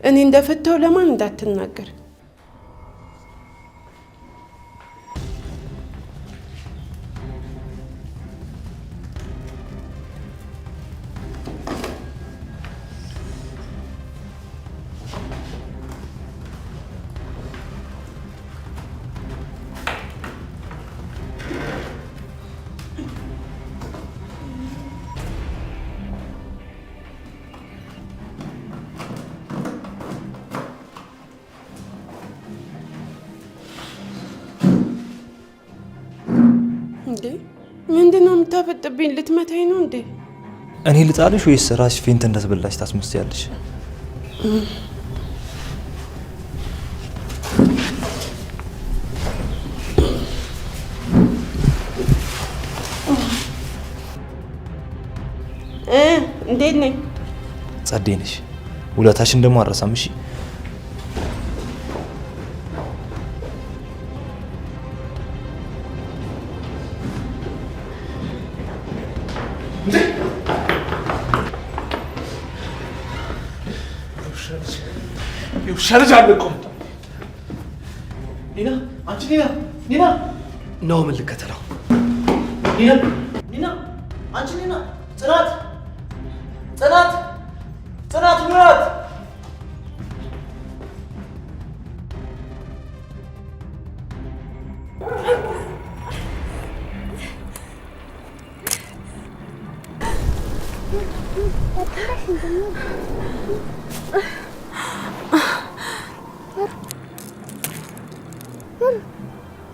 እኔ እንደፈታው ለማን እንዳትናገር። እንዴ ምንድነው የምታፈጥብኝ? ልትመታኝ ነው እንዴ? እኔ ልጣልሽ ወይስ ራስሽ ፌንት እንደተበላሽ ታስመስያለሽ? እንዴት ነኝ? ጸዴ ነሽ። ውለታሽን ደግሞ አረሳም። እሺ ሸርጅ አልቆም። ኒና አንቺ ኒና ነው ምን ልከተለው? ኒና አንቺ ኒና ጽናት ምራት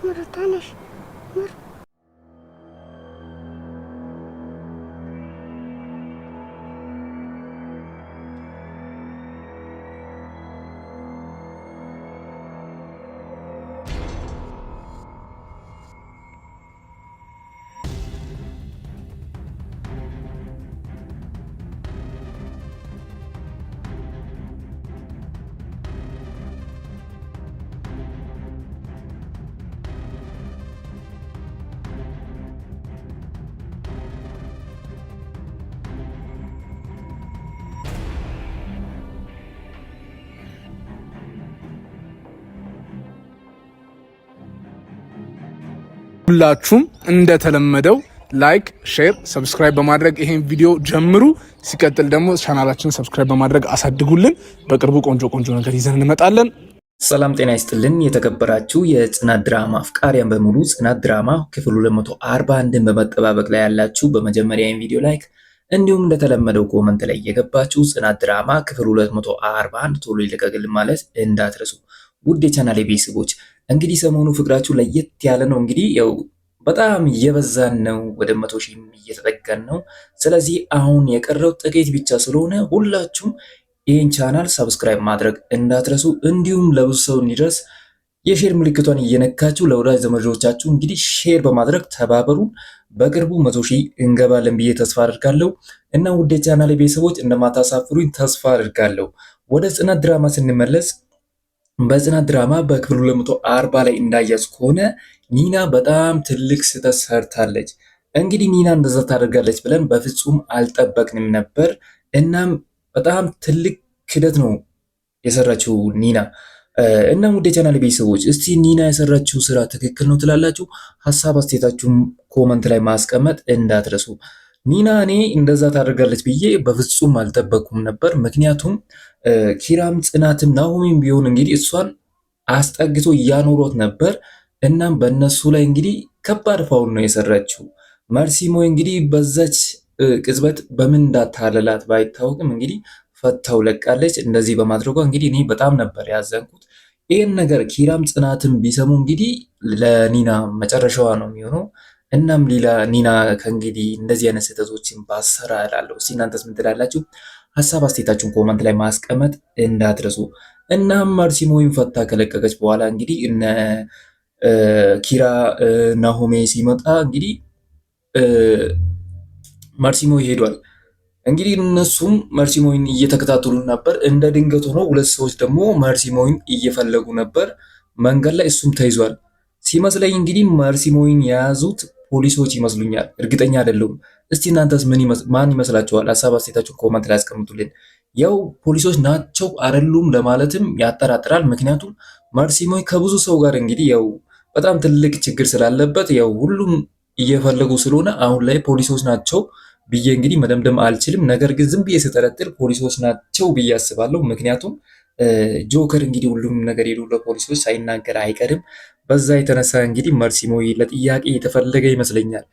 Muratanes. ሁላችሁም እንደተለመደው ላይክ፣ ሼር፣ ሰብስክራይብ በማድረግ ይሄን ቪዲዮ ጀምሩ። ሲቀጥል ደግሞ ቻናላችንን ሰብስክራይብ በማድረግ አሳድጉልን። በቅርቡ ቆንጆ ነገር ይዘን እንመጣለን። ሰላም ጤና ይስጥልን። የተከበራችሁ የጽናት ድራማ አፍቃሪያን በሙሉ ጽናት ድራማ ክፍል 241ን በመጠባበቅ ላይ ያላችሁ በመጀመሪያ ይሄን ቪዲዮ ላይክ እንዲሁም እንደተለመደው ኮመንት ላይ የገባችሁ ጽናት ድራማ ክፍል 241 ቶሎ ይለቀቅልን ማለት እንዳትረሱ። ውድ የቻናሌ ቤተሰቦች እንግዲህ ሰሞኑ ፍቅራችሁ ለየት ያለ ነው። እንግዲህ ያው በጣም እየበዛን ነው፣ ወደ 100 ሺህ እየተጠጋን ነው። ስለዚህ አሁን የቀረው ጥቂት ብቻ ስለሆነ ሁላችሁም ይህን ቻናል ሰብስክራይብ ማድረግ እንዳትረሱ፣ እንዲሁም ለብዙ ሰው እንዲደርስ የሼር ምልክቷን እየነካችሁ ለወዳጅ ዘመዶቻችሁ እንግዲህ ሼር በማድረግ ተባበሩ። በቅርቡ 100 ሺህ እንገባለን ብዬ ተስፋ አድርጋለሁ እና ውድ የቻናሌ ቤተሰቦች እንደማታሳፍሩኝ ተስፋ አድርጋለሁ። ወደ ጽናት ድራማ ስንመለስ በጽናት ድራማ በክፍል 240 ላይ እንዳያዝ ከሆነ ኒና በጣም ትልቅ ስህተት ሰርታለች። እንግዲህ ኒና እንደዛ ታደርጋለች ብለን በፍጹም አልጠበቅንም ነበር። እናም በጣም ትልቅ ክደት ነው የሰራችው ኒና። እናም ውድ የቻናል ቤተሰቦች እስቲ ኒና የሰራችው ስራ ትክክል ነው ትላላችሁ? ሀሳብ አስተያየታችሁን ኮመንት ላይ ማስቀመጥ እንዳትረሱ። ኒና እኔ እንደዛ ታደርጋለች ብዬ በፍጹም አልጠበቅኩም ነበር። ምክንያቱም ኪራም ጽናትም ናሆሚም ቢሆን እንግዲህ እሷን አስጠግቶ እያኖሯት ነበር። እናም በእነሱ ላይ እንግዲህ ከባድ ፋውል ነው የሰራችው። መርሲሞ እንግዲህ በዛች ቅጽበት በምን እንዳታለላት ባይታወቅም እንግዲህ ፈታው ለቃለች። እንደዚህ በማድረጓ እንግዲህ እኔ በጣም ነበር ያዘንኩት። ይህን ነገር ኪራም ጽናትም ቢሰሙ እንግዲህ ለኒና መጨረሻዋ ነው የሚሆነው። እናም ሌላ ኒና ከእንግዲህ እንደዚህ አይነት ስህተቶችን ባሰራ እላለሁ። እስኪ እናንተስ ምን ትላላችሁ? ሀሳብ አስተያየታችሁን ኮመንት ላይ ማስቀመጥ እንዳትረሱ። እናም መርሲሞን ፈታ ከለቀቀች በኋላ እንግዲህ እነ ኪራ ናሆሜ ሲመጣ እንግዲህ መርሲሞ ይሄዷል። እንግዲህ እነሱም መርሲሞን እየተከታተሉ ነበር። እንደ ድንገት ሆኖ ሁለት ሰዎች ደግሞ መርሲሞን እየፈለጉ ነበር መንገድ ላይ። እሱም ተይዟል ሲመስለኝ እንግዲህ መርሲሞን የያዙት ፖሊሶች ይመስሉኛል፣ እርግጠኛ አይደለሁም። እስቲ እናንተስ ማን ይመስላችኋል? ሀሳብ አስተያየታችሁን ኮመንት ላይ አስቀምጡልን። ያው ፖሊሶች ናቸው አይደሉም ለማለትም ያጠራጥራል። ምክንያቱም ማርሲሞይ ከብዙ ሰው ጋር እንግዲህ ያው በጣም ትልቅ ችግር ስላለበት ያው ሁሉም እየፈለጉ ስለሆነ አሁን ላይ ፖሊሶች ናቸው ብዬ እንግዲህ መደምደም አልችልም። ነገር ግን ዝም ብዬ ስጠረጥር ፖሊሶች ናቸው ብዬ አስባለሁ። ምክንያቱም ጆከር እንግዲህ ሁሉም ነገር ሄዶ ለፖሊሶች ሳይናገር አይቀርም። በዛ የተነሳ እንግዲህ ማርሲሞይ ለጥያቄ የተፈለገ ይመስለኛል።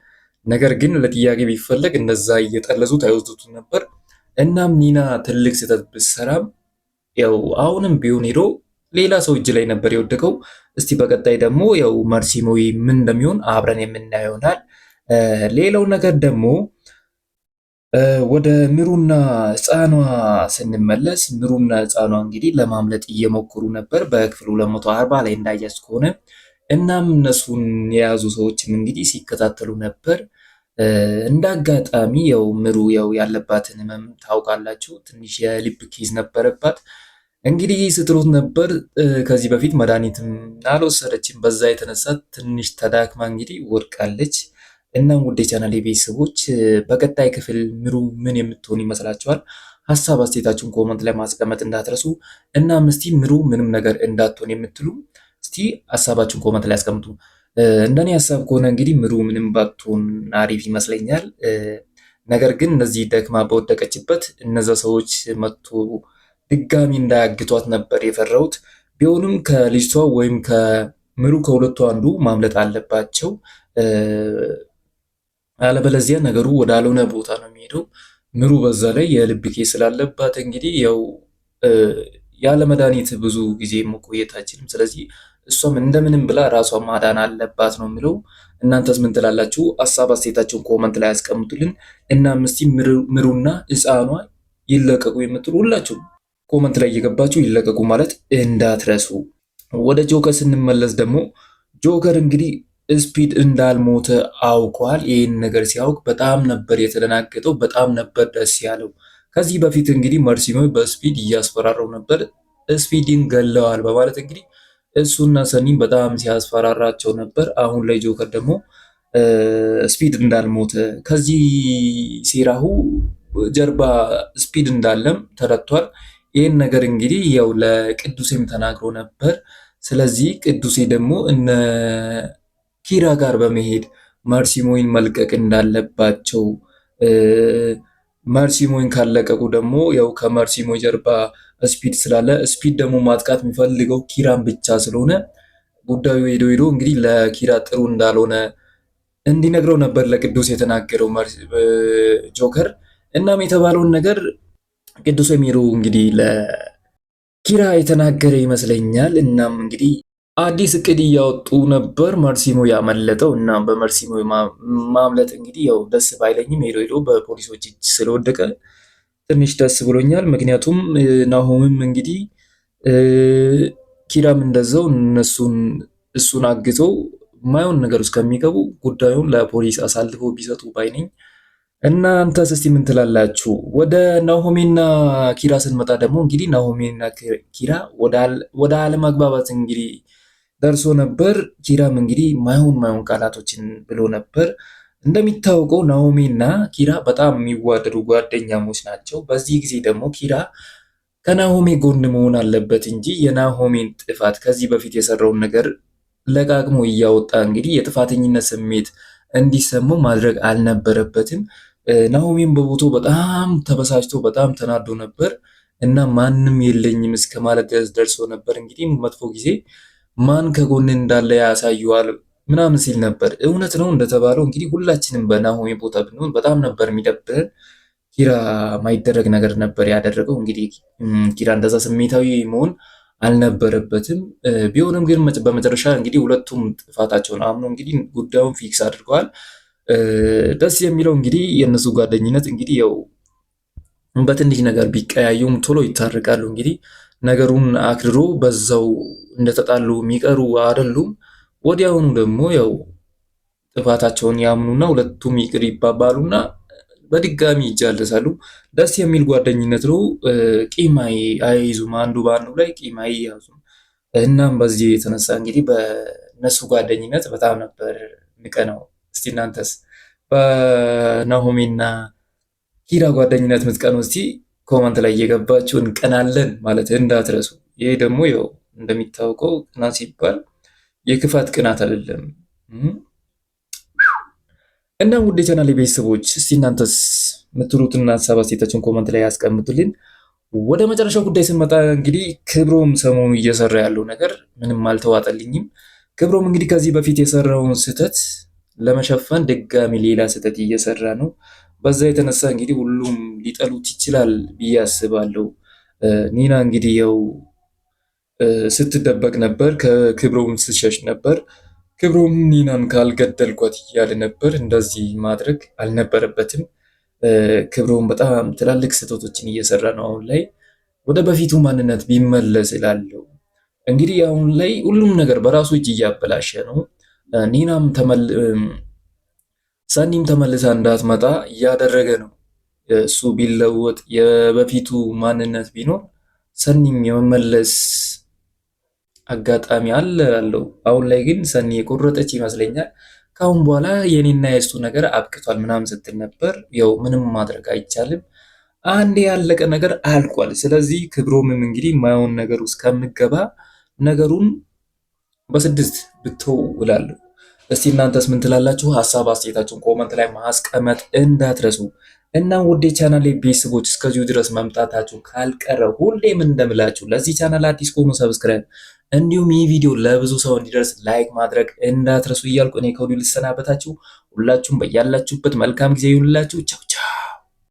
ነገር ግን ለጥያቄ ቢፈለግ እነዛ እየጠለዙት አይወስዱትም ነበር። እናም ኒና ትልቅ ስህተት ብትሰራም ያው አሁንም ቢሆን ሄዶ ሌላ ሰው እጅ ላይ ነበር የወደቀው። እስቲ በቀጣይ ደግሞ ያው ማርሲሞይ ምን እንደሚሆን አብረን የምናየው ይሆናል። ሌላው ነገር ደግሞ ወደ ምሩና ህፃኗ ስንመለስ ምሩና ህፃኗ እንግዲህ ለማምለጥ እየሞከሩ ነበር በክፍል 240 ላይ እንዳያች ከሆነ። እናም እነሱን የያዙ ሰዎችም እንግዲህ ሲከታተሉ ነበር። እንደ አጋጣሚ ያው ምሩ ያው ያለባትን ህመም ታውቃላችሁ፣ ትንሽ የልብ ኬዝ ነበረባት። እንግዲህ ስትሮት ነበር ከዚህ በፊት መድኃኒትም አልወሰደችም። በዛ የተነሳ ትንሽ ተዳክማ እንግዲህ ወድቃለች። እናም ውድ የቻናሌ ቤተሰቦች በቀጣይ ክፍል ምሩ ምን የምትሆን ይመስላችኋል? ሀሳብ አስተያየታችሁን ኮመንት ላይ ማስቀመጥ እንዳትረሱ። እናም እስቲ ምሩ ምንም ነገር እንዳትሆን የምትሉ እስቲ ሀሳባችሁን ኮመንት ላይ አስቀምጡ። እንደኔ ሀሳብ ከሆነ እንግዲህ ምሩ ምንም ባትሆን አሪፍ ይመስለኛል። ነገር ግን እነዚህ ደክማ በወደቀችበት እነዛ ሰዎች መጥቶ ድጋሚ እንዳያግቷት ነበር የፈራሁት። ቢሆንም ከልጅቷ ወይም ከምሩ ከሁለቱ አንዱ ማምለጥ አለባቸው። አለበለዚያ ነገሩ ወዳልሆነ ቦታ ነው የሚሄደው። ምሩ በዛ ላይ የልብ ኬዝ ስላለባት እንግዲህ ያው ያለ መድኃኒት ብዙ ጊዜ መቆየት አትችልም። ስለዚህ እሷም እንደምንም ብላ ራሷን ማዳን አለባት ነው የሚለው። እናንተስ ምን ትላላችሁ? ሀሳብ አስተያየታችሁን ኮመንት ላይ ያስቀምጡልን። እናም እስቲ ምሩና ህፃኗ ይለቀቁ የምትሉ ሁላችሁ ኮመንት ላይ እየገባችሁ ይለቀቁ ማለት እንዳትረሱ። ወደ ጆከር ስንመለስ ደግሞ ጆከር እንግዲህ ስፒድ እንዳልሞተ አውቋል። ይህን ነገር ሲያውቅ በጣም ነበር የተደናገጠው፣ በጣም ነበር ደስ ያለው። ከዚህ በፊት እንግዲህ ማርሲሞይ በስፒድ እያስፈራረው ነበር። ስፒድን ገለዋል በማለት እንግዲህ እሱና ሰኒም በጣም ሲያስፈራራቸው ነበር። አሁን ላይ ጆከር ደግሞ ስፒድ እንዳልሞተ ከዚህ ሴራሁ ጀርባ ስፒድ እንዳለም ተረድቷል። ይህን ነገር እንግዲህ ያው ለቅዱሴም ተናግሮ ነበር። ስለዚህ ቅዱሴ ደግሞ እነ ኪራ ጋር በመሄድ ማርሲሞይን መልቀቅ እንዳለባቸው፣ ማርሲሞይን ካለቀቁ ደግሞ ያው ከማርሲሞይ ጀርባ ስፒድ ስላለ ስፒድ ደግሞ ማጥቃት የሚፈልገው ኪራን ብቻ ስለሆነ ጉዳዩ ሄዶ ሄዶ እንግዲህ ለኪራ ጥሩ እንዳልሆነ እንዲነግረው ነበር ለቅዱስ የተናገረው ጆከር። እናም የተባለውን ነገር ቅዱስ የሚሩ እንግዲህ ለኪራ የተናገረ ይመስለኛል። እናም እንግዲህ አዲስ እቅድ እያወጡ ነበር ማርሲሞ ያመለጠው። እናም በማርሲሞ ማምለጥ እንግዲህ ያው ደስ ባይለኝም ሄዶ ሄዶ በፖሊሶች እጅ ስለወደቀ ትንሽ ደስ ብሎኛል። ምክንያቱም ናሆምም እንግዲህ ኪራም እንደዛው እሱን አግተው ማየውን ነገር ውስጥ ከሚገቡ ጉዳዩን ለፖሊስ አሳልፈው ቢሰጡ ባይነኝ። እናንተስ እስቲ ምን ትላላችሁ? ወደ ናሆሜና ኪራ ስንመጣ ደግሞ እንግዲህ ናሆሜና ኪራ ወደ አለመግባባት እንግዲህ ደርሶ ነበር። ኪራም እንግዲህ ማይሆን ቃላቶችን ብሎ ነበር። እንደሚታወቀው ናሆሜና ኪራ በጣም የሚዋደዱ ጓደኛሞች ናቸው። በዚህ ጊዜ ደግሞ ኪራ ከናሆሜ ጎን መሆን አለበት እንጂ የናሆሜን ጥፋት ከዚህ በፊት የሰራውን ነገር ለቃቅሞ እያወጣ እንግዲህ የጥፋተኝነት ስሜት እንዲሰማው ማድረግ አልነበረበትም። ናሆሜን በቦታው በጣም ተበሳጭቶ በጣም ተናዶ ነበር እና ማንም የለኝም እስከ ማለት ድረስ ደርሶ ነበር። እንግዲህ መጥፎ ጊዜ ማን ከጎን እንዳለ ያሳየዋል ምናምን ሲል ነበር። እውነት ነው እንደተባለው እንግዲህ ሁላችንም በናሆሜ ቦታ ብንሆን በጣም ነበር የሚደብረን። ኪራ ማይደረግ ነገር ነበር ያደረገው። እንግዲህ ኪራ እንደዛ ስሜታዊ መሆን አልነበረበትም። ቢሆንም ግን በመጨረሻ እንግዲህ ሁለቱም ጥፋታቸውን አምኖ እንግዲህ ጉዳዩን ፊክስ አድርገዋል። ደስ የሚለው እንግዲህ የእነሱ ጓደኝነት እንግዲህ ያው በትንሽ ነገር ቢቀያዩም ቶሎ ይታረቃሉ። እንግዲህ ነገሩን አክርሮ በዛው እንደተጣሉ የሚቀሩ አይደሉም። ወዲያውኑ ደግሞ ያው ጥፋታቸውን ያምኑና ሁለቱም ይቅር ይባባሉና በድጋሚ ይጃለሳሉ። ደስ የሚል ጓደኝነት ነው። ቂም አይይዙም፣ አንዱ በአንዱ ላይ ቂም አይያዙም። እናም በዚህ የተነሳ እንግዲህ በነሱ ጓደኝነት በጣም ነበር ምቀነው። እስቲ እናንተስ በናሆሜና ኪራ ጓደኝነት ምትቀኑ እስቲ ኮመንት ላይ እየገባችሁ እንቀናለን ማለት እንዳትረሱ። ይሄ ደግሞ ያው እንደሚታወቀው ቅናት ሲባል የክፋት ቅናት አይደለም። እና ውድ የቻናሌ ቤተሰቦች እስቲ እናንተስ የምትሉትና ሀሳብ አስተያየታችሁን ኮመንት ላይ ያስቀምጡልን። ወደ መጨረሻው ጉዳይ ስንመጣ እንግዲህ ክብሮም ሰሞኑ እየሰራ ያለው ነገር ምንም አልተዋጠልኝም። ክብሮም እንግዲህ ከዚህ በፊት የሰራውን ስህተት ለመሸፈን ድጋሚ ሌላ ስህተት እየሰራ ነው። በዛ የተነሳ እንግዲህ ሁሉም ሊጠሉት ይችላል ብዬ አስባለሁ። ኒና እንግዲህ ያው ስትደበቅ ነበር፣ ከክብሮም ስትሸሽ ነበር። ክብሮም ኒናን ካልገደልኳት እያለ ነበር። እንደዚህ ማድረግ አልነበረበትም። ክብሮም በጣም ትላልቅ ስህተቶችን እየሰራ ነው። አሁን ላይ ወደ በፊቱ ማንነት ቢመለስ እላለሁ። እንግዲህ አሁን ላይ ሁሉም ነገር በራሱ እጅ እያበላሸ ነው። ኒናም ሰኒም ተመልሳ እንዳትመጣ እያደረገ ነው። እሱ ቢለወጥ የበፊቱ ማንነት ቢኖር ሰኒም የመመለስ አጋጣሚ አለው። አሁን ላይ ግን ሰኒ የቆረጠች ይመስለኛል። ካሁን በኋላ የኔና የእሱ ነገር አብቅቷል ምናምን ስትል ነበር። ያው ምንም ማድረግ አይቻልም። አንድ ያለቀ ነገር አልቋል። ስለዚህ ክብሮምም እንግዲህ ማየውን ነገር ውስጥ ከምገባ ነገሩን በስድስት ብትው እላለሁ። እስቲ እናንተስ ምን ትላላችሁ? ሀሳብ አስተያየታችሁን ኮመንት ላይ ማስቀመጥ እንዳትረሱ። እና ውድ ቻናል ቤተሰቦች እስከዚሁ ድረስ መምጣታችሁ ካልቀረ ሁሌም እንደምላችሁ ለዚህ ቻናል አዲስ ከሆኑ ሰብስክራይብ፣ እንዲሁም ይህ ቪዲዮ ለብዙ ሰው እንዲደርስ ላይክ ማድረግ እንዳትረሱ እያልኩ እኔ ከወዲሁ ልሰናበታችሁ። ሁላችሁም በያላችሁበት መልካም ጊዜ ይሁንላችሁ። ቻው።